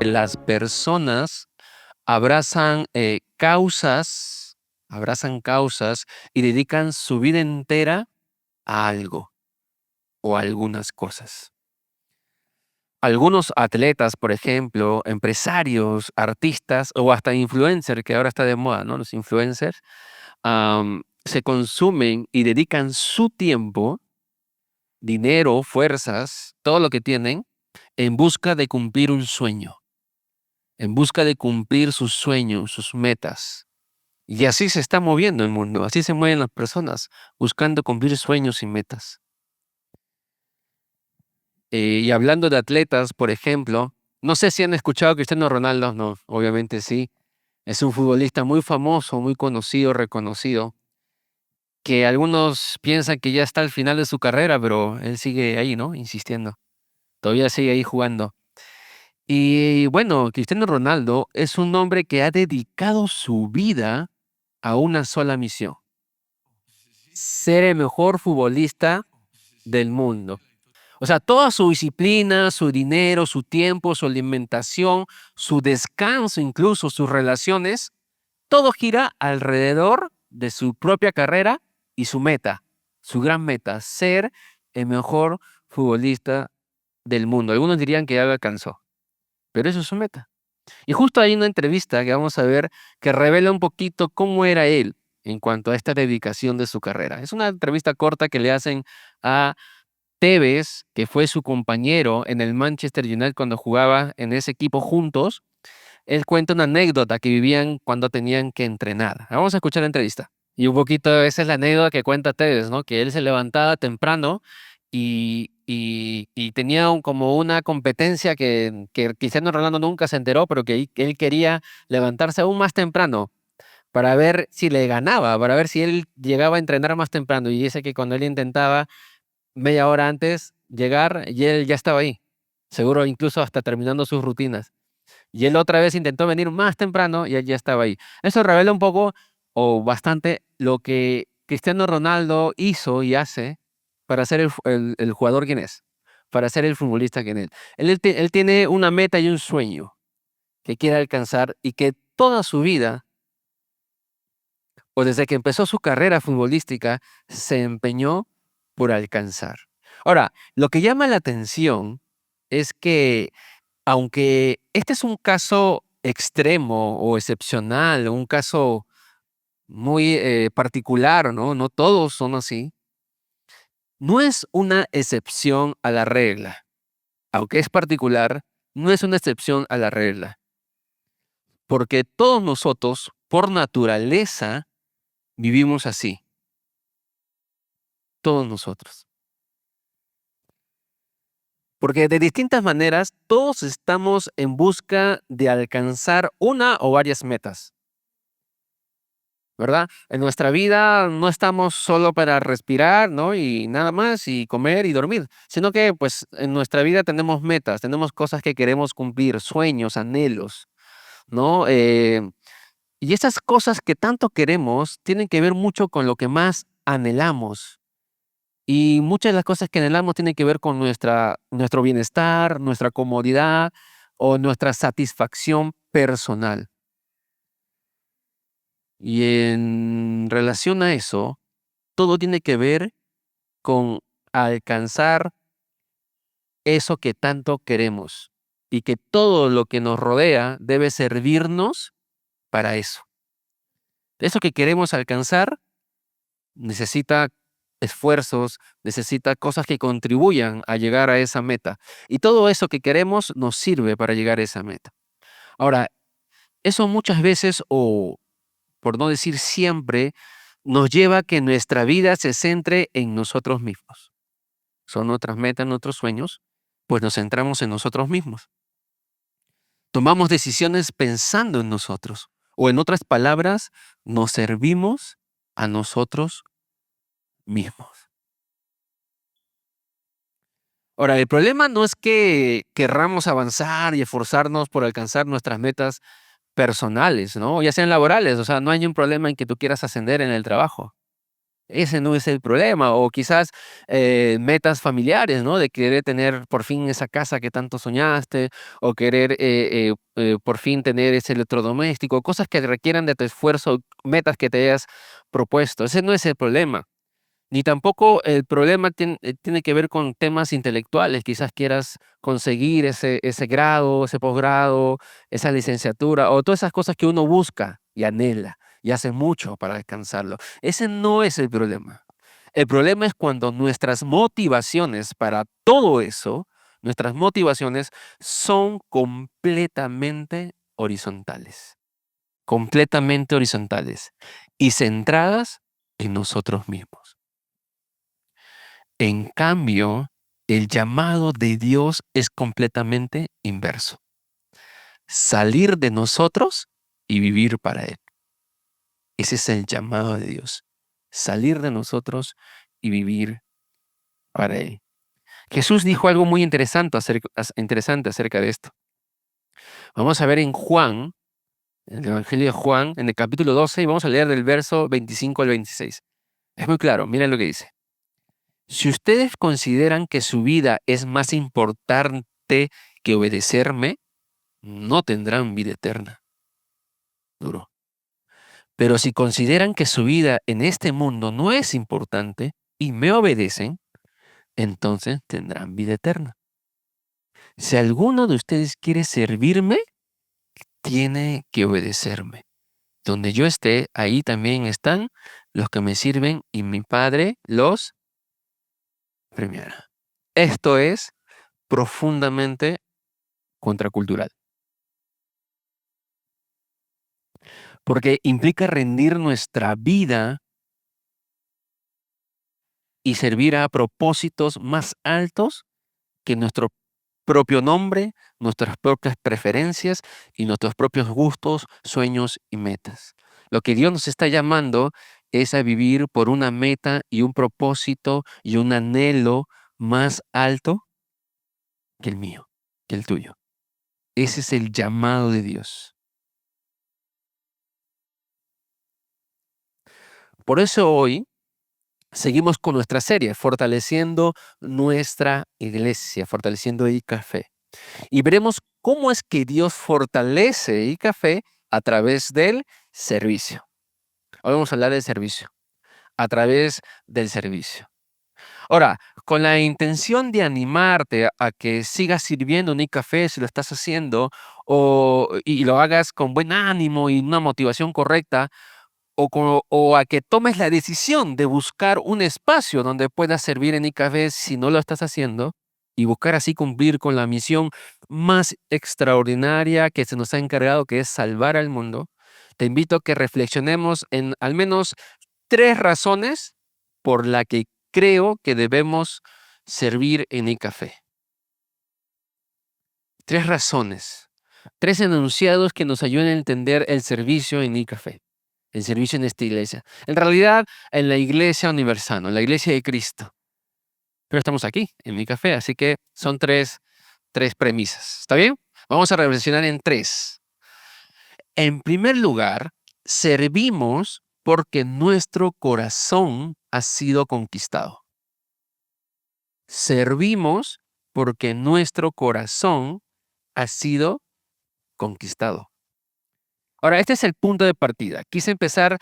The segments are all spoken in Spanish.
Las personas abrazan causas y dedican su vida entera a algo o a algunas cosas. Algunos atletas, por ejemplo, empresarios, artistas o hasta influencers, que ahora está de moda, ¿no? Los influencers, se consumen y dedican su tiempo, dinero, fuerzas, todo lo que tienen, en busca de cumplir un sueño, en busca de cumplir sus sueños, sus metas. Y así se está moviendo el mundo, así se mueven las personas, buscando cumplir sueños y metas. Y hablando de atletas, por ejemplo, no sé si han escuchado a Cristiano Ronaldo, no, obviamente sí. Es un futbolista muy famoso, muy conocido, reconocido, que algunos piensan que ya está al final de su carrera, pero él sigue ahí, ¿no? Insistiendo. Todavía sigue ahí jugando. Y bueno, Cristiano Ronaldo es un hombre que ha dedicado su vida a una sola misión: ser el mejor futbolista del mundo. O sea, toda su disciplina, su dinero, su tiempo, su alimentación, su descanso, incluso sus relaciones, todo gira alrededor de su propia carrera y su meta, su gran meta: ser el mejor futbolista del mundo. Algunos dirían que ya lo alcanzó, pero eso es su meta. Y justo hay una entrevista que vamos a ver que revela un poquito cómo era él en cuanto a esta dedicación de su carrera. Es una entrevista corta que le hacen a Tevez, que fue su compañero en el Manchester United cuando jugaba en ese equipo juntos. Él cuenta una anécdota que vivían cuando tenían que entrenar. Vamos a escuchar la entrevista. Y un poquito esa es la anécdota que cuenta Tevez, ¿no? Que él se levantaba temprano y tenía como una competencia que Cristiano Ronaldo nunca se enteró, pero que él quería levantarse aún más temprano para ver si le ganaba, para ver si él llegaba a entrenar más temprano. Y dice que cuando él intentaba media hora antes llegar, y él ya estaba ahí, seguro incluso hasta terminando sus rutinas. Y él otra vez intentó venir más temprano y él ya estaba ahí. Eso revela un poco o bastante lo que Cristiano Ronaldo hizo y hace para ser el jugador quien es, para ser el futbolista quien es. Él tiene una meta y un sueño que quiere alcanzar y que toda su vida, o desde que empezó su carrera futbolística, se empeñó por alcanzar. Ahora, lo que llama la atención es que, aunque este es un caso extremo o excepcional, un caso muy particular, ¿no? No todos son así. No es una excepción a la regla. Aunque es particular, no es una excepción a la regla. Porque todos nosotros, por naturaleza, vivimos así. Todos nosotros. Porque de distintas maneras, todos estamos en busca de alcanzar una o varias metas, ¿verdad? En nuestra vida no estamos solo para respirar, ¿no? Y nada más, y comer y dormir, sino que pues en nuestra vida tenemos metas, tenemos cosas que queremos cumplir, sueños, anhelos, ¿no? Y esas cosas que tanto queremos tienen que ver mucho con lo que más anhelamos. Y muchas de las cosas que anhelamos tienen que ver con nuestro bienestar, nuestra comodidad o nuestra satisfacción personal. Y en relación a eso, todo tiene que ver con alcanzar eso que tanto queremos y que todo lo que nos rodea debe servirnos para eso. Eso que queremos alcanzar necesita esfuerzos, necesita cosas que contribuyan a llegar a esa meta. Y todo eso que queremos nos sirve para llegar a esa meta. Ahora, eso muchas veces, o por no decir siempre, nos lleva a que nuestra vida se centre en nosotros mismos. Son nuestras metas, nuestros sueños, pues nos centramos en nosotros mismos. Tomamos decisiones pensando en nosotros. O en otras palabras, nos servimos a nosotros mismos. Ahora, el problema no es que querramos avanzar y esforzarnos por alcanzar nuestras metas personales, ¿no? Ya sean laborales, o sea, no hay un problema en que tú quieras ascender en el trabajo. Ese no es el problema. O quizás metas familiares, ¿no? De querer tener por fin esa casa que tanto soñaste, o querer por fin tener ese electrodoméstico, cosas que requieran de tu esfuerzo, metas que te hayas propuesto. Ese no es el problema. Ni tampoco el problema tiene que ver con temas intelectuales. Quizás quieras conseguir ese grado, ese posgrado, esa licenciatura, o todas esas cosas que uno busca y anhela y hace mucho para alcanzarlo. Ese no es el problema. El problema es cuando nuestras motivaciones para todo eso, nuestras motivaciones son completamente horizontales y centradas en nosotros mismos. En cambio, el llamado de Dios es completamente inverso. Salir de nosotros y vivir para Él. Ese es el llamado de Dios. Salir de nosotros y vivir para Él. Jesús dijo algo muy interesante acerca de esto. Vamos a ver en Juan, en el Evangelio de Juan, en el capítulo 12, y vamos a leer del verso 25 al 26. Es muy claro, miren lo que dice. Si ustedes consideran que su vida es más importante que obedecerme, no tendrán vida eterna. Duro. Pero si consideran que su vida en este mundo no es importante y me obedecen, entonces tendrán vida eterna. Si alguno de ustedes quiere servirme, tiene que obedecerme. Donde yo esté, ahí también están los que me sirven y mi Padre los premiará. Esto es profundamente contracultural, porque implica rendir nuestra vida y servir a propósitos más altos que nuestro propio nombre, nuestras propias preferencias y nuestros propios gustos, sueños y metas. Lo que Dios nos está llamando es a vivir por una meta y un propósito y un anhelo más alto que el mío, que el tuyo. Ese es el llamado de Dios. Por eso hoy seguimos con nuestra serie, fortaleciendo nuestra iglesia, fortaleciendo ICAFE. Y veremos cómo es que Dios fortalece ICAFE a través del servicio. Hoy vamos a hablar del servicio, a través del servicio. Ahora, con la intención de animarte a que sigas sirviendo en ICAFE si lo estás haciendo, y lo hagas con buen ánimo y una motivación correcta, o a que tomes la decisión de buscar un espacio donde puedas servir en ICAFE si no lo estás haciendo, y buscar así cumplir con la misión más extraordinaria que se nos ha encargado, que es salvar al mundo. Te invito a que reflexionemos en al menos 3 razones por la que creo que debemos servir en ICAFE. 3 razones, 3 enunciados que nos ayuden a entender el servicio en ICAFE. El servicio en esta iglesia. En realidad, en la iglesia universal, en la iglesia de Cristo. Pero estamos aquí, en mi café, así que son tres premisas. ¿Está bien? Vamos a reflexionar en 3. En primer lugar, servimos porque nuestro corazón ha sido conquistado. Servimos porque nuestro corazón ha sido conquistado. Ahora, este es el punto de partida. Quise empezar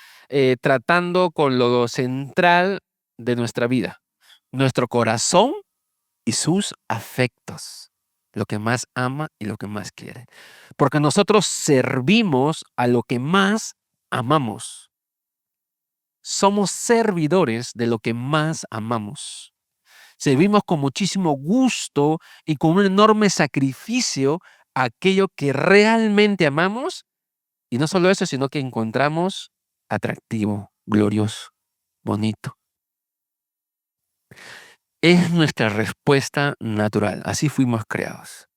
tratando con lo central de nuestra vida, nuestro corazón y sus afectos, lo que más ama y lo que más quiere. Porque nosotros servimos a lo que más amamos. Somos servidores de lo que más amamos. Servimos con muchísimo gusto y con un enorme sacrificio aquello que realmente amamos. Y no solo eso, sino que encontramos atractivo, glorioso, bonito. Es nuestra respuesta natural. Así fuimos creados.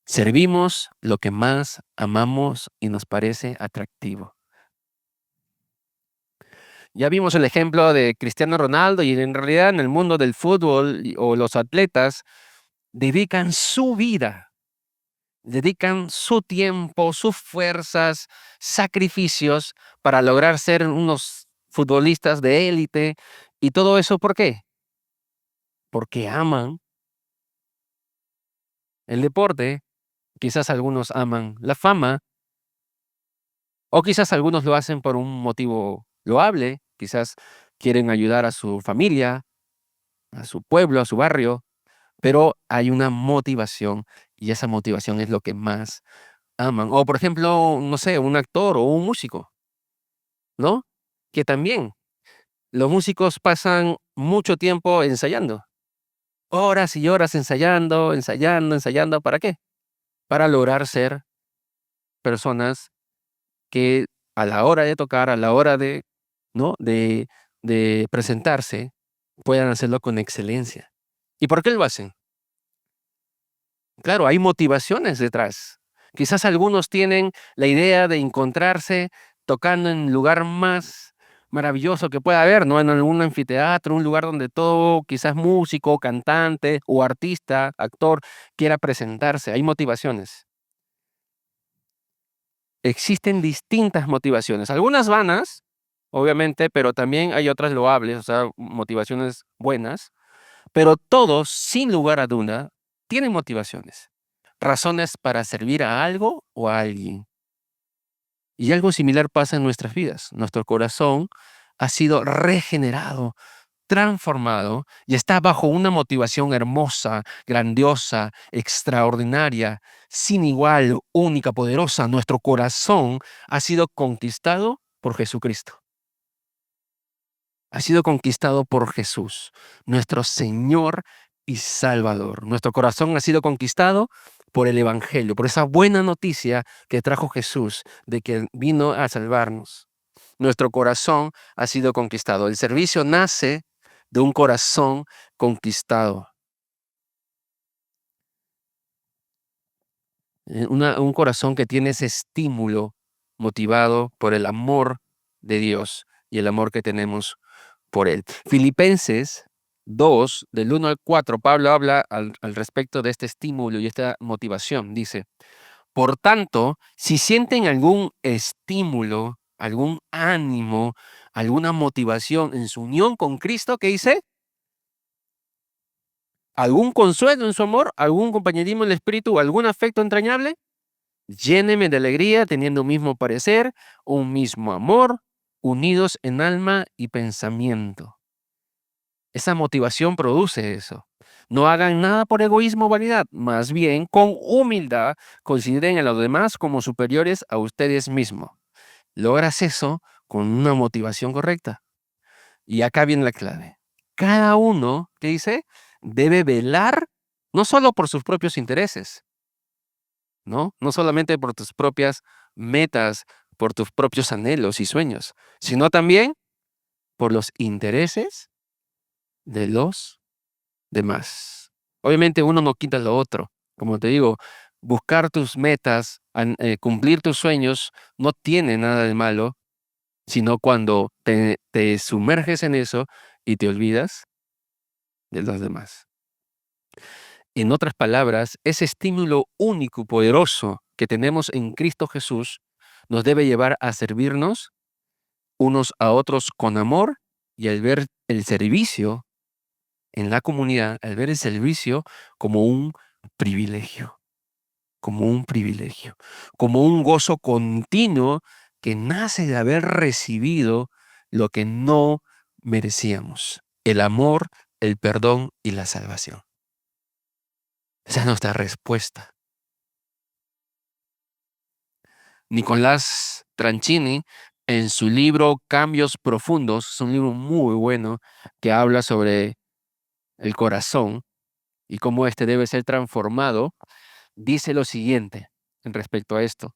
Servimos lo que más amamos y nos parece atractivo. Ya vimos el ejemplo de Cristiano Ronaldo, y en realidad en el mundo del fútbol o los atletas dedican su vida, dedican su tiempo, sus fuerzas, sacrificios para lograr ser unos futbolistas de élite y todo eso, ¿por qué? Porque aman el deporte, quizás algunos aman la fama, o quizás algunos lo hacen por un motivo loable, quizás quieren ayudar a su familia, a su pueblo, a su barrio, pero hay una motivación y esa motivación es lo que más aman. O por ejemplo, no sé, un actor o un músico, ¿no? Que también los músicos pasan mucho tiempo ensayando, horas y horas ensayando, ensayando, ensayando, ¿para qué? Para lograr ser personas que a la hora de tocar, a la hora de, ¿no? De presentarse, puedan hacerlo con excelencia. ¿Y por qué lo hacen? Claro, hay motivaciones detrás. Quizás algunos tienen la idea de encontrarse tocando en el lugar más maravilloso que pueda haber, ¿no? En algún anfiteatro, un lugar donde todo, quizás músico, cantante o artista, actor, quiera presentarse. Hay motivaciones. Existen distintas motivaciones, algunas vanas, obviamente, pero también hay otras loables, o sea, motivaciones buenas, pero todos, sin lugar a duda, tienen motivaciones, razones para servir a algo o a alguien. Y algo similar pasa en nuestras vidas. Nuestro corazón ha sido regenerado, transformado y está bajo una motivación hermosa, grandiosa, extraordinaria, sin igual, única, poderosa. Nuestro corazón ha sido conquistado por Jesucristo. Ha sido conquistado por Jesús, nuestro Señor y Salvador. Nuestro corazón ha sido conquistado por el Evangelio, por esa buena noticia que trajo Jesús de que vino a salvarnos. Nuestro corazón ha sido conquistado. El servicio nace de un corazón conquistado. Un corazón que tiene ese estímulo motivado por el amor de Dios y el amor que tenemos por Él. Filipenses 2, del 1 al 4, Pablo habla al respecto de este estímulo y esta motivación. Dice, por tanto, si sienten algún estímulo, algún ánimo, alguna motivación en su unión con Cristo, ¿qué dice? ¿Algún consuelo en su amor? ¿Algún compañerismo en el espíritu? ¿Algún afecto entrañable? Lléneme de alegría teniendo un mismo parecer, un mismo amor, unidos en alma y pensamiento. Esa motivación produce eso. No hagan nada por egoísmo o vanidad, más bien con humildad consideren a los demás como superiores a ustedes mismos. Logras eso con una motivación correcta. Y acá viene la clave. Cada uno, ¿qué dice? Debe velar no solo por sus propios intereses, ¿no? No solamente por tus propias metas, por tus propios anhelos y sueños, sino también por los intereses de los demás. Obviamente uno no quita lo otro. Como te digo, buscar tus metas, cumplir tus sueños, no tiene nada de malo, sino cuando te sumerges en eso y te olvidas de los demás. En otras palabras, ese estímulo único y poderoso que tenemos en Cristo Jesús nos debe llevar a servirnos unos a otros con amor y al ver el servicio en la comunidad, al ver el servicio como un privilegio, como un privilegio, como un gozo continuo que nace de haber recibido lo que no merecíamos, el amor, el perdón y la salvación. Esa es nuestra respuesta. Nicolás Tranchini, en su libro Cambios Profundos, es un libro muy bueno que habla sobre el corazón y cómo éste debe ser transformado, dice lo siguiente en respecto a esto.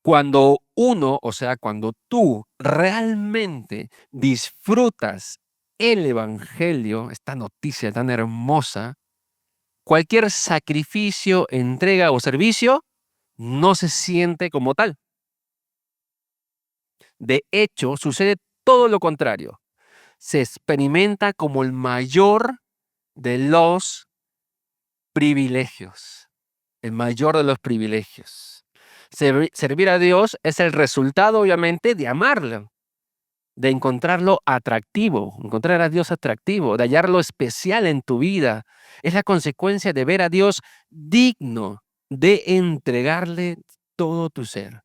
Cuando uno, o sea, cuando tú realmente disfrutas el Evangelio, esta noticia tan hermosa, cualquier sacrificio, entrega o servicio no se siente como tal. De hecho, sucede todo lo contrario. Se experimenta como el mayor de los privilegios. El mayor de los privilegios. Servir a Dios es el resultado, obviamente, de amarlo. de encontrarlo atractivo, encontrar a Dios atractivo, de hallarlo especial en tu vida. Es la consecuencia de ver a Dios digno de entregarle todo tu ser.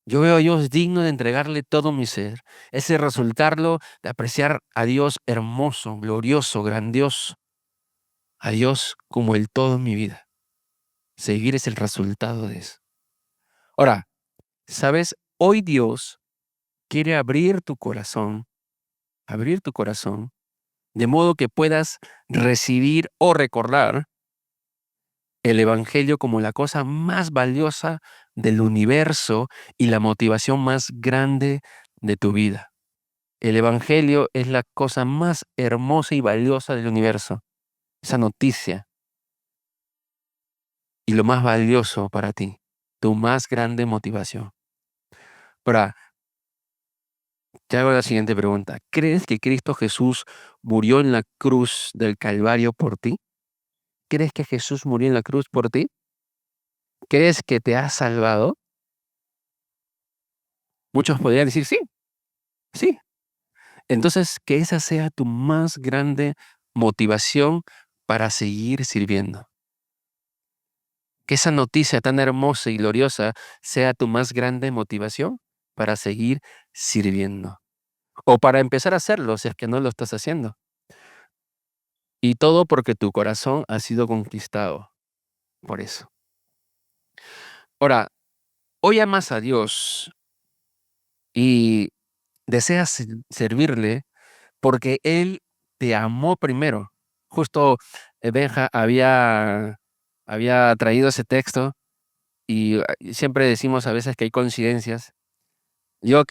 Yo veo a Dios digno de entregarle todo mi ser. Ese resultado de apreciar a Dios hermoso, glorioso, grandioso. A Dios como el todo en mi vida. Seguir es el resultado de eso. Ahora, ¿sabes? Hoy Dios quiere abrir tu corazón, de modo que puedas recibir o recordar el Evangelio como la cosa más valiosa del universo y la motivación más grande de tu vida. El Evangelio es la cosa más hermosa y valiosa del universo. Esa noticia y lo más valioso para ti, tu más grande motivación. Ahora, te hago la siguiente pregunta. ¿Crees que Cristo Jesús murió en la cruz del Calvario por ti? ¿Crees que Jesús murió en la cruz por ti? ¿Crees que te ha salvado? Muchos podrían decir sí, sí. Entonces, que esa sea tu más grande motivación para seguir sirviendo. Que esa noticia tan hermosa y gloriosa sea tu más grande motivación para seguir sirviendo. O para empezar a hacerlo si es que no lo estás haciendo. Y todo porque tu corazón ha sido conquistado por eso. Ahora, hoy amas a Dios y deseas servirle porque Él te amó primero. Justo Benja había traído ese texto y siempre decimos a veces que hay coincidencias. Yo,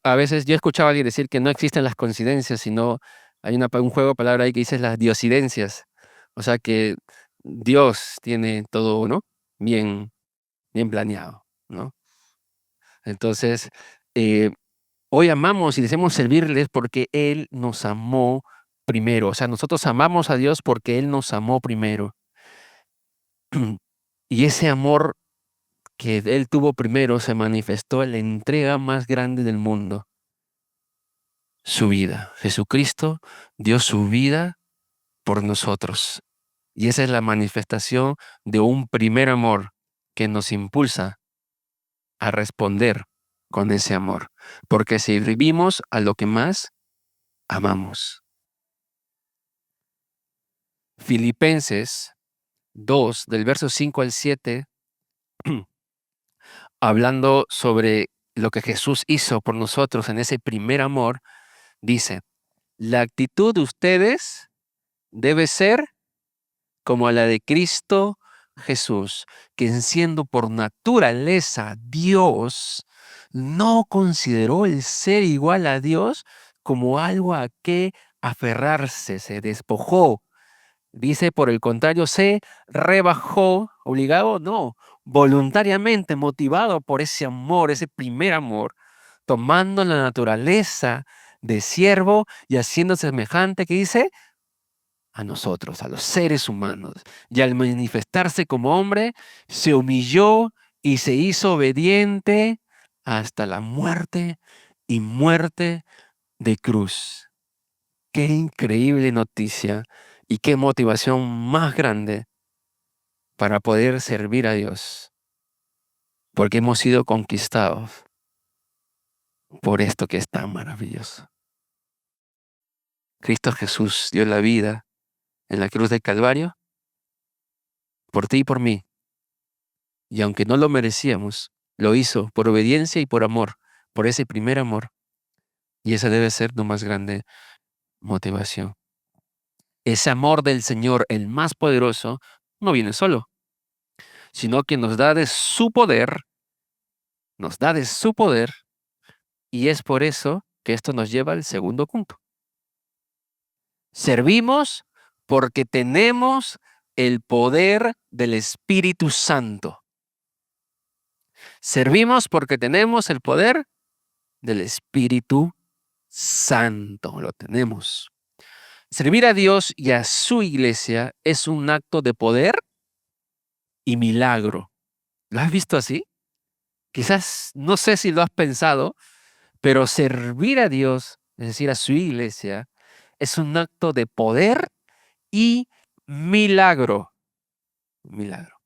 a veces yo escuchaba a alguien decir que no existen las coincidencias, sino hay un juego de palabras ahí que dice las diosidencias. O sea que Dios tiene todo, ¿no? Bien, bien planeado, ¿no? Entonces, eh, hoy amamos y deseamos servirles porque Él nos amó primero. O sea, nosotros amamos a Dios porque Él nos amó primero. Y ese amor que Él tuvo primero se manifestó en la entrega más grande del mundo, su vida. Jesucristo dio su vida por nosotros. Y esa es la manifestación de un primer amor que nos impulsa a responder con ese amor. Porque servimos a lo que más amamos. Filipenses 2, del verso 5 al 7, hablando sobre lo que Jesús hizo por nosotros en ese primer amor, dice, la actitud de ustedes debe ser como la de Cristo Jesús, quien siendo por naturaleza Dios, no consideró el ser igual a Dios como algo a que aferrarse, se despojó. Dice, por el contrario, se rebajó, obligado, no, voluntariamente, motivado por ese amor, ese primer amor, tomando la naturaleza de siervo y haciéndose semejante, que dice, a nosotros, a los seres humanos. Y al manifestarse como hombre, se humilló y se hizo obediente hasta la muerte y muerte de cruz. Qué increíble noticia y qué motivación más grande para poder servir a Dios, porque hemos sido conquistados por esto que es tan maravilloso. Cristo Jesús dio la vida en la cruz del Calvario por ti y por mí, y aunque no lo merecíamos, lo hizo por obediencia y por amor, por ese primer amor, y esa debe ser tu más grande motivación. Ese amor del Señor, el más poderoso, no viene solo, sino que nos da de su poder, nos da de su poder, y es por eso que esto nos lleva al segundo punto. Servimos porque tenemos el poder del Espíritu Santo. Servimos porque tenemos el poder del Espíritu Santo. Lo tenemos. Servir a Dios y a su iglesia es un acto de poder y milagro. ¿Lo has visto así? Quizás, no sé si lo has pensado, pero servir a Dios es decir, a su iglesia, es un acto de poder y milagro. Milagro.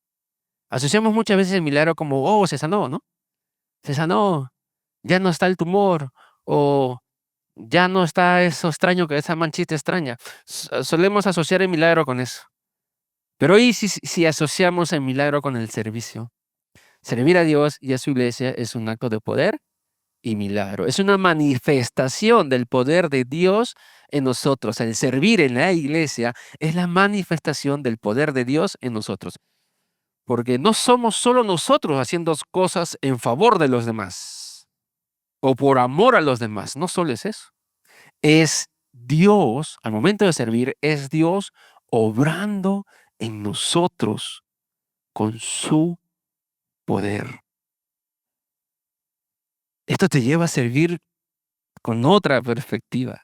Asociamos muchas veces el milagro como, oh, se sanó, ¿no? Se sanó, ya no está el tumor, o ya no está eso extraño, que esa manchita extraña. Solemos asociar el milagro con eso. Pero hoy si asociamos el milagro con el servicio, servir a Dios y a su iglesia es un acto de poder y milagro. Es una manifestación del poder de Dios en nosotros. El servir en la iglesia es la manifestación del poder de Dios en nosotros. Porque no somos solo nosotros haciendo cosas en favor de los demás o por amor a los demás. No solo es eso. Es Dios, al momento de servir, es Dios obrando en nosotros con su poder. Esto te lleva a servir con otra perspectiva.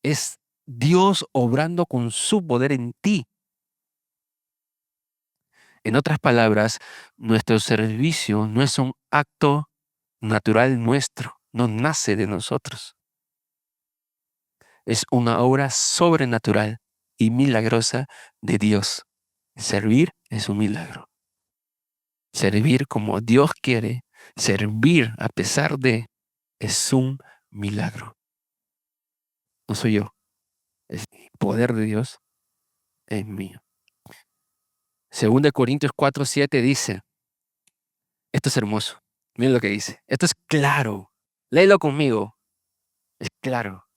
Es Dios obrando con su poder en ti. En otras palabras, nuestro servicio no es un acto natural nuestro, no nace de nosotros. Es una obra sobrenatural y milagrosa de Dios. Servir es un milagro. Servir como Dios quiere, servir a pesar de, es un milagro. No soy yo, es el poder de Dios en mí. 2 Corintios 4:7 dice, esto es hermoso, miren lo que dice, esto es claro, léelo conmigo, es claro.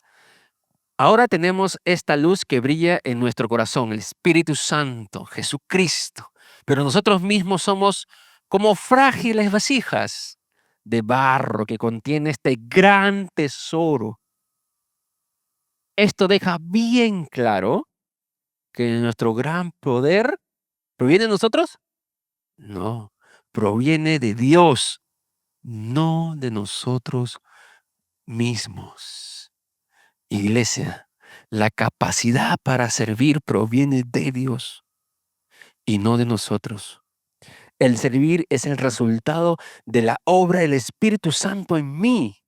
Ahora tenemos esta luz que brilla en nuestro corazón, el Espíritu Santo, Jesucristo, pero nosotros mismos somos como frágiles vasijas de barro que contiene este gran tesoro. Esto deja bien claro que nuestro gran poder proviene de nosotros. No, proviene de Dios, no de nosotros mismos. Iglesia, la capacidad para servir proviene de Dios y no de nosotros. El servir es el resultado de la obra del Espíritu Santo en mí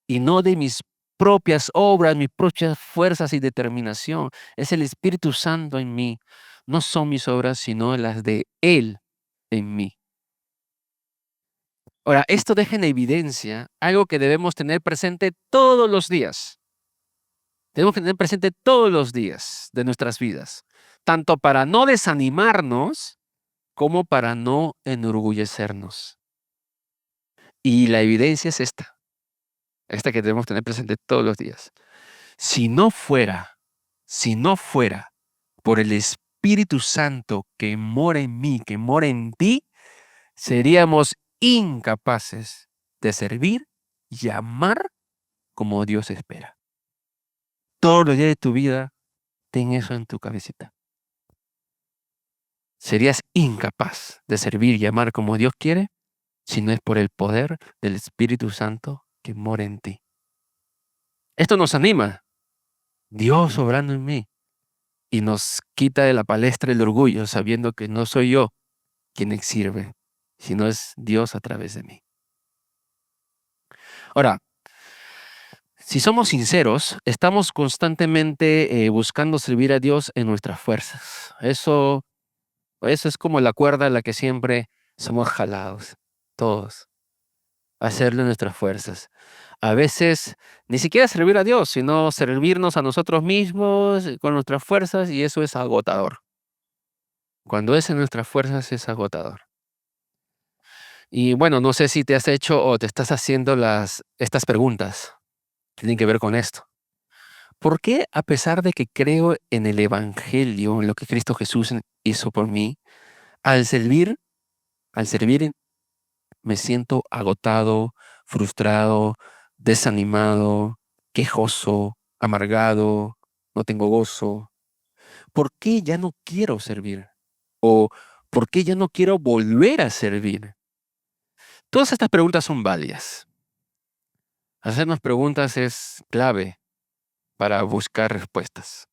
y no de mis propias obras, mis propias fuerzas y determinación. Es el Espíritu Santo en mí. No son mis obras, sino las de Él en mí. Ahora, esto deja en evidencia algo que debemos tener presente todos los días. Tenemos que tener presente todos los días de nuestras vidas, tanto para no desanimarnos como para no enorgullecernos. Y la evidencia es esta que debemos tener presente todos los días. Si no fuera por el Espíritu Santo que mora en mí, que mora en ti, seríamos incapaces de servir y amar como Dios espera. Todos los días de tu vida, ten eso en tu cabecita. Serías incapaz de servir y amar como Dios quiere si no es por el poder del Espíritu Santo que mora en ti. Esto nos anima. Dios obrando en mí. Y nos quita de la palestra el orgullo, sabiendo que no soy yo quien sirve, sino es Dios a través de mí. Ahora, si somos sinceros, estamos constantemente buscando servir a Dios en nuestras fuerzas. Eso es como la cuerda a la que siempre somos jalados, todos, a hacerlo en nuestras fuerzas. A veces ni siquiera servir a Dios, sino servirnos a nosotros mismos con nuestras fuerzas, y eso es agotador. Cuando es en nuestras fuerzas es agotador. Y bueno, no sé si te has hecho o te estás haciendo estas preguntas que tienen que ver con esto. ¿Por qué, a pesar de que creo en el Evangelio, en lo que Cristo Jesús hizo por mí, al servir, me siento agotado, frustrado, desanimado, quejoso, amargado, no tengo gozo? ¿Por qué ya no quiero servir? ¿O por qué ya no quiero volver a servir? Todas estas preguntas son válidas. Hacernos preguntas es clave para buscar respuestas.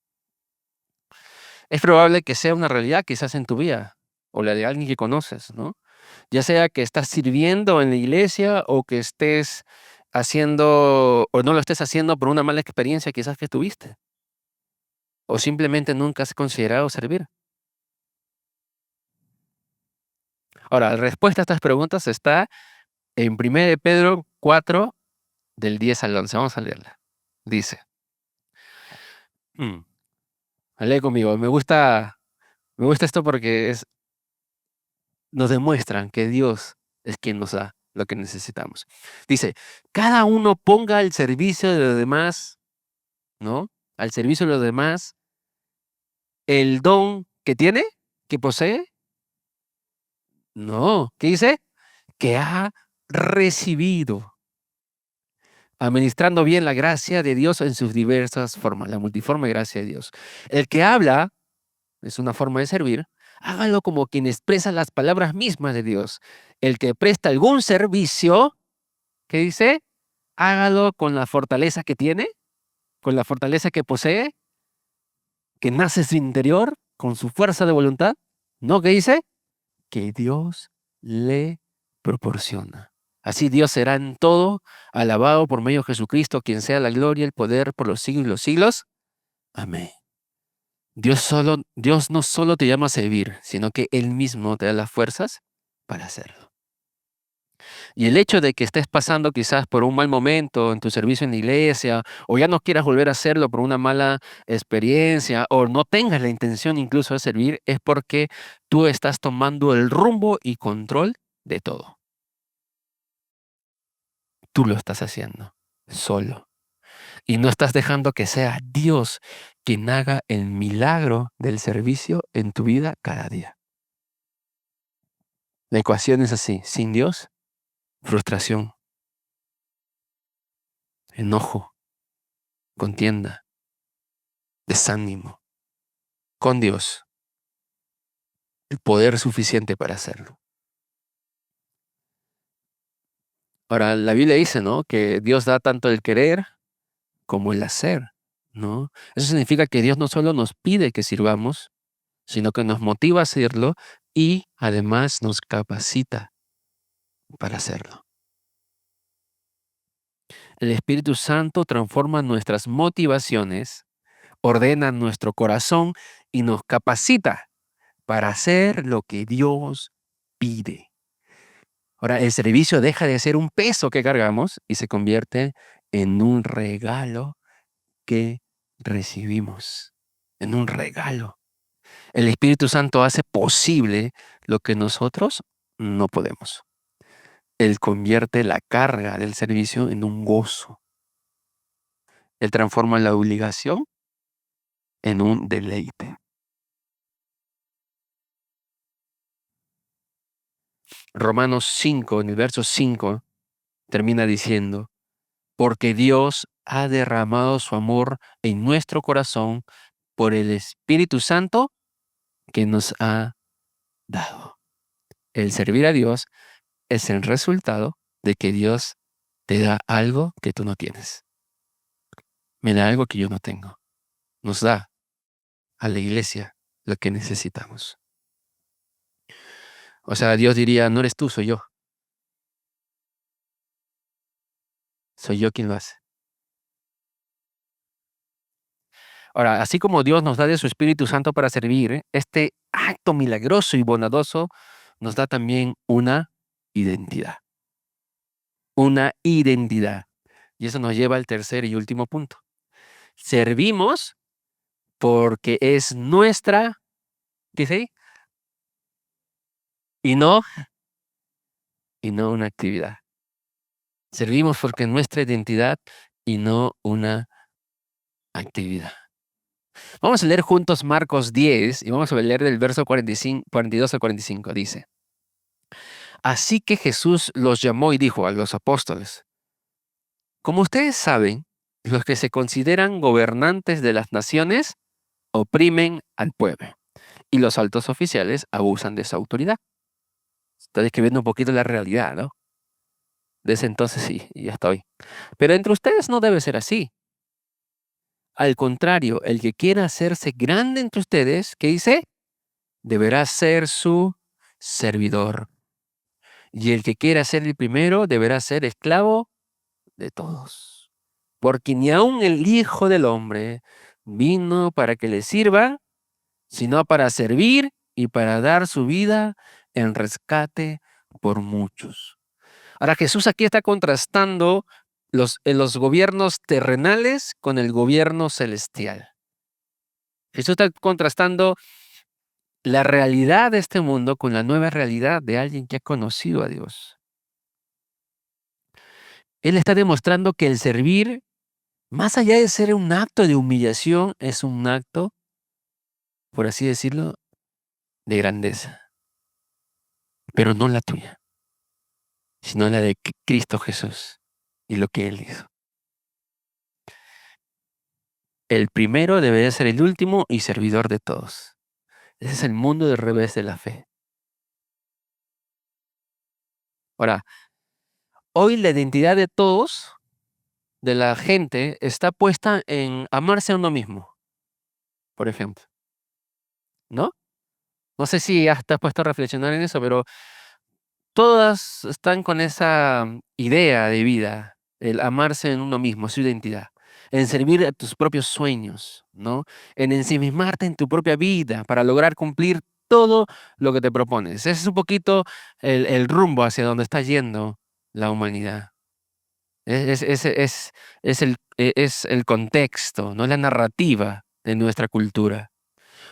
Es probable que sea una realidad quizás en tu vida o la de alguien que conoces, ¿no? Ya sea que estás sirviendo en la iglesia o que estés haciendo o no lo estés haciendo por una mala experiencia quizás que tuviste. O simplemente nunca has considerado servir. Ahora, la respuesta a estas preguntas está en 1 de Pedro 4, del 10 al 11. Vamos a leerla. Dice, lee conmigo, me gusta esto porque nos demuestran que Dios es quien nos da lo que necesitamos. Dice, cada uno ponga al servicio de los demás, ¿no? Al servicio de los demás, el don que tiene, que posee. No, ¿qué dice? Que ha recibido, administrando bien la gracia de Dios en sus diversas formas, la multiforme gracia de Dios. El que habla, es una forma de servir, hágalo como quien expresa las palabras mismas de Dios. El que presta algún servicio, ¿qué dice? Hágalo con la fortaleza que tiene, con la fortaleza que posee, que nace de su interior, con su fuerza de voluntad. ¿No? ¿Qué dice? Que Dios le proporciona. Así Dios será en todo alabado por medio de Jesucristo, quien sea la gloria y el poder por los siglos y los siglos. Amén. Dios no solo te llama a servir, sino que Él mismo te da las fuerzas para hacerlo. Y el hecho de que estés pasando quizás por un mal momento en tu servicio en la iglesia, o ya no quieras volver a hacerlo por una mala experiencia, o no tengas la intención incluso de servir, es porque tú estás tomando el rumbo y control de todo. Tú lo estás haciendo solo. Y no estás dejando que sea Dios quien haga el milagro del servicio en tu vida cada día. La ecuación es así: sin Dios, frustración, enojo, contienda, desánimo. Con Dios, el poder suficiente para hacerlo. Ahora, la Biblia dice, ¿no?, que Dios da tanto el querer como el hacer, ¿no? Eso significa que Dios no solo nos pide que sirvamos, sino que nos motiva a hacerlo y además nos capacita para hacerlo. El Espíritu Santo transforma nuestras motivaciones, ordena nuestro corazón y nos capacita para hacer lo que Dios pide. Ahora, el servicio deja de ser un peso que cargamos y se convierte en un regalo que recibimos. En un regalo. El Espíritu Santo hace posible lo que nosotros no podemos. Él convierte la carga del servicio en un gozo. Él transforma la obligación en un deleite. Romanos 5, en el verso 5, termina diciendo, porque Dios ha derramado su amor en nuestro corazón por el Espíritu Santo que nos ha dado. El servir a Dios es el resultado de que Dios te da algo que tú no tienes. Me da algo que yo no tengo. Nos da a la iglesia lo que necesitamos. O sea, Dios diría, no eres tú, soy yo. Soy yo quien lo hace. Ahora, así como Dios nos da de su Espíritu Santo para servir, este acto milagroso y bondadoso nos da también una identidad. Una identidad. Y eso nos lleva al tercer y último punto. Servimos porque es nuestra, dice ahí, y no una actividad. Servimos porque es nuestra identidad y no una actividad. Vamos a leer juntos Marcos 10 y vamos a leer del verso 42 al 45. Dice, así que Jesús los llamó y dijo a los apóstoles, como ustedes saben, los que se consideran gobernantes de las naciones oprimen al pueblo y los altos oficiales abusan de su autoridad. Está describiendo un poquito la realidad, ¿no? Desde entonces sí, y hasta hoy. Pero entre ustedes no debe ser así. Al contrario, el que quiera hacerse grande entre ustedes, ¿qué dice? Deberá ser su servidor. Y el que quiera ser el primero deberá ser esclavo de todos. Porque ni aun el Hijo del Hombre vino para que le sirva, sino para servir y para dar su vida en rescate por muchos. Ahora Jesús aquí está contrastando los gobiernos terrenales con el gobierno celestial. Jesús está contrastando la realidad de este mundo con la nueva realidad de alguien que ha conocido a Dios. Él está demostrando que el servir, más allá de ser un acto de humillación, es un acto, por así decirlo, de grandeza, pero no la tuya, sino la de Cristo Jesús y lo que Él hizo. El primero debería ser el último y servidor de todos. Ese es el mundo del revés de la fe. Ahora, hoy la identidad de todos, de la gente, está puesta en amarse a uno mismo, por ejemplo, ¿no? No sé si ya te has puesto a reflexionar en eso, pero todas están con esa idea de vida, el amarse en uno mismo, su identidad, en servir a tus propios sueños, ¿no? En ensimismarte en tu propia vida para lograr cumplir todo lo que te propones. Ese es un poquito el rumbo hacia donde está yendo la humanidad. Es el contexto, no la narrativa de nuestra cultura.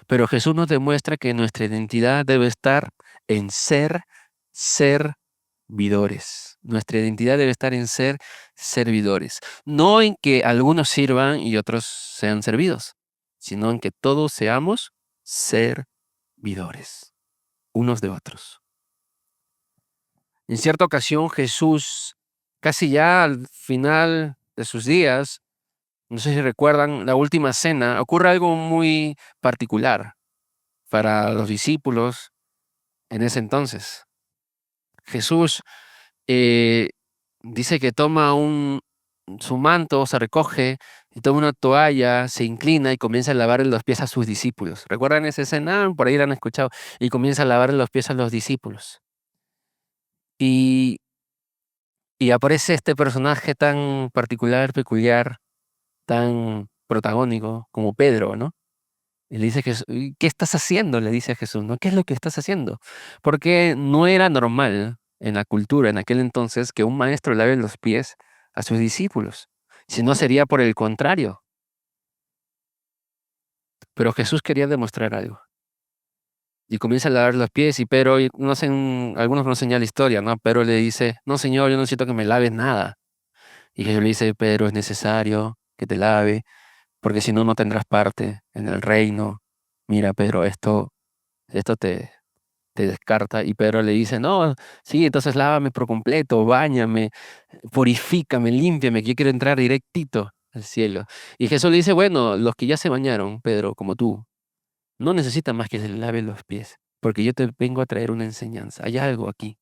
Pero Jesús nos demuestra que nuestra identidad debe estar en ser servidores. Nuestra identidad debe estar en ser servidores. No en que algunos sirvan y otros sean servidos, sino en que todos seamos servidores, unos de otros. En cierta ocasión Jesús, casi ya al final de sus días, no sé si recuerdan, la última cena, ocurre algo muy particular para los discípulos en ese entonces. Jesús eh, dice que toma su manto, se recoge y toma una toalla, se inclina y comienza a lavar los pies a sus discípulos. ¿Recuerdan esa escena? Por ahí la han escuchado. Y comienza a lavar los pies a los discípulos. Y, y aparece este personaje tan particular, peculiar, tan protagónico como Pedro, ¿no? Y le dice Jesús, ¿qué estás haciendo? Le dice a Jesús, ¿no? ¿Qué es lo que estás haciendo? Porque no era normal en la cultura en aquel entonces que un maestro lave los pies a sus discípulos, si no sería por el contrario. Pero Jesús quería demostrar algo. Y comienza a lavar los pies y Pedro, y no sé, algunos no enseñan la historia, ¿no? Pero le dice, no señor, yo no necesito que me laves nada. Y Jesús le dice, Pedro, es necesario que te lave, porque si no, no tendrás parte en el reino. Mira, Pedro, esto te descarta. Y Pedro le dice, no, sí, entonces lávame por completo, báñame, purifícame, límpiame, que yo quiero entrar directito al cielo. Y Jesús le dice, bueno, los que ya se bañaron, Pedro, como tú, no necesitan más que se laven los pies, porque yo te vengo a traer una enseñanza. Hay algo aquí.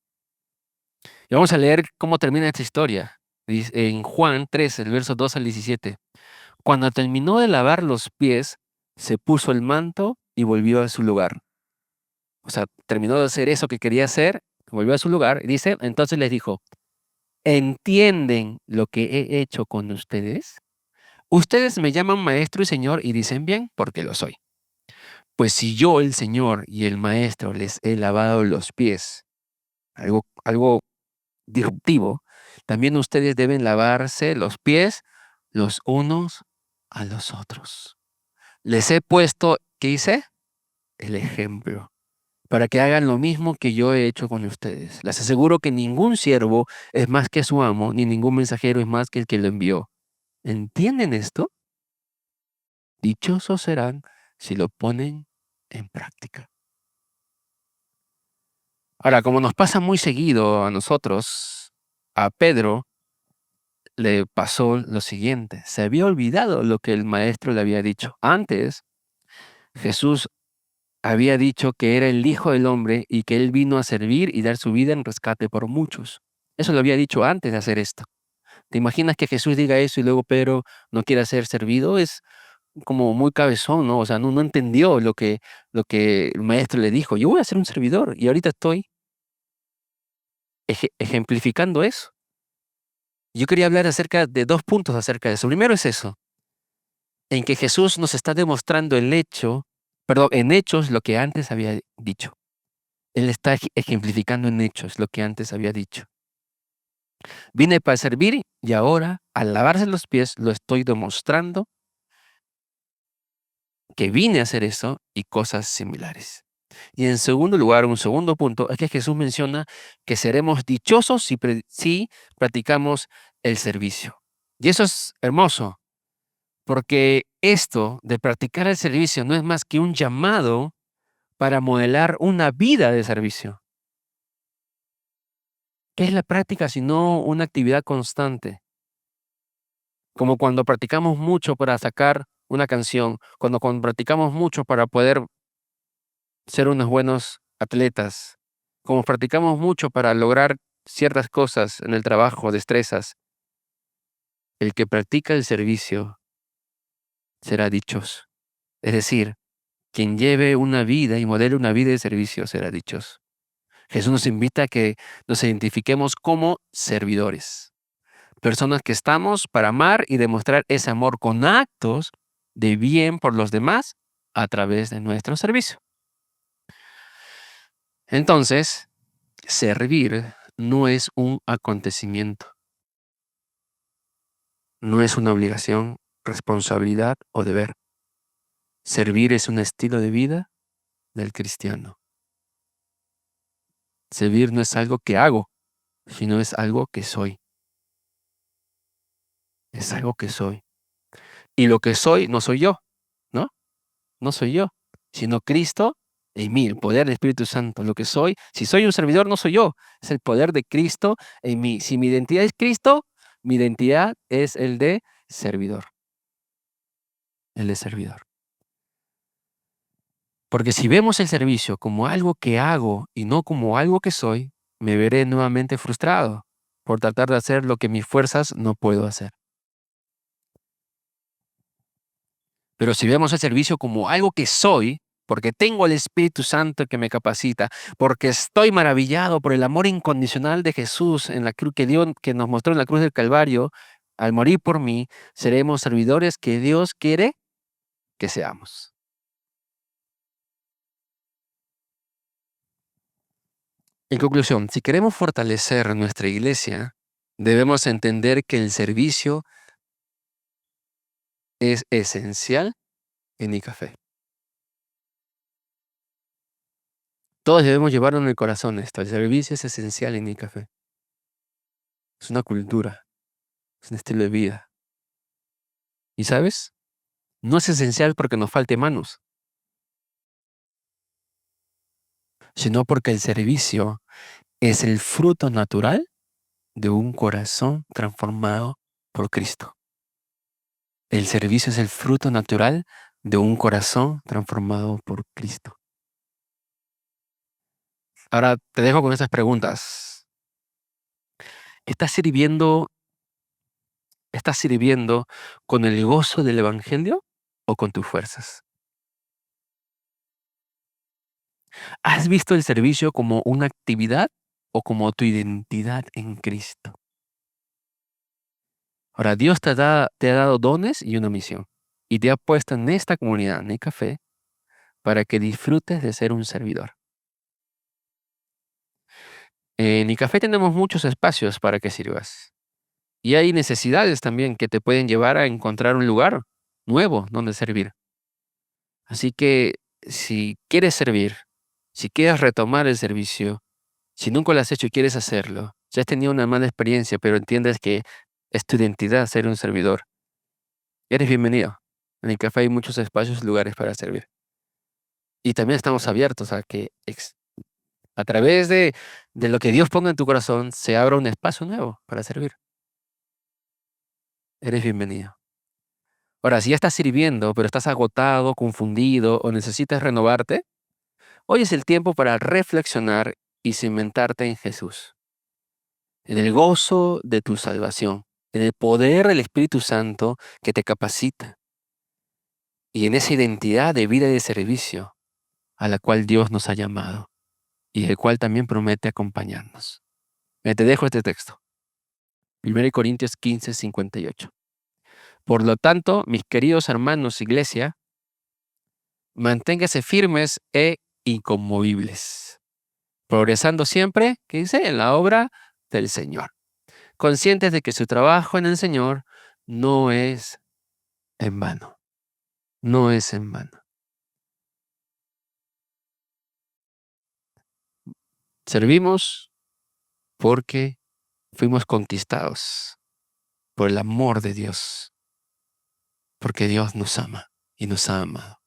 Y vamos a leer cómo termina esta historia. Dice, en Juan 3, el verso 2 al 17. Cuando terminó de lavar los pies, se puso el manto y volvió a su lugar. O sea, terminó de hacer eso que quería hacer, volvió a su lugar y dice, entonces les dijo, ¿entienden lo que he hecho con ustedes? Ustedes me llaman maestro y señor y dicen bien, porque lo soy. Pues si yo, el señor y el maestro, les he lavado los pies, algo disruptivo, también ustedes deben lavarse los pies los unos a los otros. Les he puesto, ¿qué hice? El ejemplo, para que hagan lo mismo que yo he hecho con ustedes. Les aseguro que ningún siervo es más que su amo, ni ningún mensajero es más que el que lo envió. ¿Entienden esto? Dichosos serán si lo ponen en práctica. Ahora, como nos pasa muy seguido a nosotros, a Pedro le pasó lo siguiente. Se había olvidado lo que el maestro le había dicho. Antes, Jesús había dicho que era el Hijo del Hombre y que Él vino a servir y dar su vida en rescate por muchos. Eso lo había dicho antes de hacer esto. ¿Te imaginas que Jesús diga eso y luego Pedro no quiera ser servido? Es como muy cabezón, ¿no? O sea, no entendió lo que el maestro le dijo. Yo voy a ser un servidor y ahorita estoy ejemplificando eso. Yo quería hablar acerca de 2 puntos acerca de eso. Primero es eso, en que Jesús nos está demostrando en hechos lo que antes había dicho. Él está ejemplificando en hechos lo que antes había dicho. Vine para servir y ahora, al lavarse los pies, lo estoy demostrando que vine a hacer eso y cosas similares. Y en segundo lugar, un segundo punto, es que Jesús menciona que seremos dichosos si practicamos el servicio. Y eso es hermoso, porque esto de practicar el servicio no es más que un llamado para modelar una vida de servicio. ¿Qué es la práctica sino una actividad constante? Como cuando practicamos mucho para sacar una canción, cuando practicamos mucho para poder ser unos buenos atletas, como practicamos mucho para lograr ciertas cosas en el trabajo, destrezas, el que practica el servicio será dichoso. Es decir, quien lleve una vida y modele una vida de servicio será dichoso. Jesús nos invita a que nos identifiquemos como servidores, personas que estamos para amar y demostrar ese amor con actos de bien por los demás a través de nuestro servicio. Entonces, servir no es un acontecimiento, no es una obligación, responsabilidad o deber. Servir es un estilo de vida del cristiano. Servir no es algo que hago, sino es algo que soy. Es algo que soy. Y lo que soy no soy yo, ¿no? No soy yo, sino Cristo en mí, el poder del Espíritu Santo. Lo que soy, si soy un servidor, no soy yo, es el poder de Cristo en mí. Si mi identidad es Cristo, mi identidad es el de servidor, el de servidor. Porque si vemos el servicio como algo que hago y no como algo que soy, me veré nuevamente frustrado por tratar de hacer lo que mis fuerzas no puedo hacer. Pero si vemos el servicio como algo que soy, porque tengo el Espíritu Santo que me capacita, porque estoy maravillado por el amor incondicional de Jesús en la cruz que nos mostró en la cruz del Calvario, al morir por mí, seremos servidores que Dios quiere que seamos. En conclusión, si queremos fortalecer nuestra iglesia, debemos entender que el servicio es esencial en Icafé. Todos debemos llevarlo en el corazón esto. El servicio es esencial en Icafé. Es una cultura, es un estilo de vida. ¿Y sabes? No es esencial porque nos falte manos, sino porque el servicio es el fruto natural de un corazón transformado por Cristo. El servicio es el fruto natural de un corazón transformado por Cristo. Ahora te dejo con estas preguntas. ¿Estás sirviendo, estás sirviendo con el gozo del evangelio o con tus fuerzas? ¿Has visto el servicio como una actividad o como tu identidad en Cristo? Ahora, Dios te ha dado dones y una misión. Y te ha puesto en esta comunidad, en el café, para que disfrutes de ser un servidor. En el café tenemos muchos espacios para que sirvas. Y hay necesidades también que te pueden llevar a encontrar un lugar nuevo donde servir. Así que si quieres servir, si quieres retomar el servicio, si nunca lo has hecho y quieres hacerlo, si has tenido una mala experiencia, pero entiendes que es tu identidad ser un servidor, eres bienvenido. En el café hay muchos espacios y lugares para servir. Y también estamos abiertos a que a través de lo que Dios ponga en tu corazón se abra un espacio nuevo para servir. Eres bienvenido. Ahora, si ya estás sirviendo, pero estás agotado, confundido o necesitas renovarte, hoy es el tiempo para reflexionar y cimentarte en Jesús, en el gozo de tu salvación, en el poder del Espíritu Santo que te capacita y en esa identidad de vida y de servicio a la cual Dios nos ha llamado y el cual también promete acompañarnos. Te dejo este texto. 1 Corintios 15:58. Por lo tanto, mis queridos hermanos, iglesia, manténgase firmes e inconmovibles, progresando siempre, ¿qué dice? En la obra del Señor, conscientes de que su trabajo en el Señor no es en vano, no es en vano. Servimos porque fuimos conquistados por el amor de Dios, porque Dios nos ama y nos ha amado.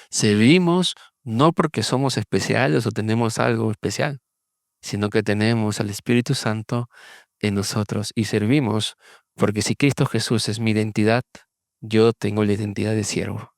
Servimos no porque somos especiales o tenemos algo especial, sino que tenemos al Espíritu Santo en nosotros y servimos porque si Cristo Jesús es mi identidad, yo tengo la identidad de siervo.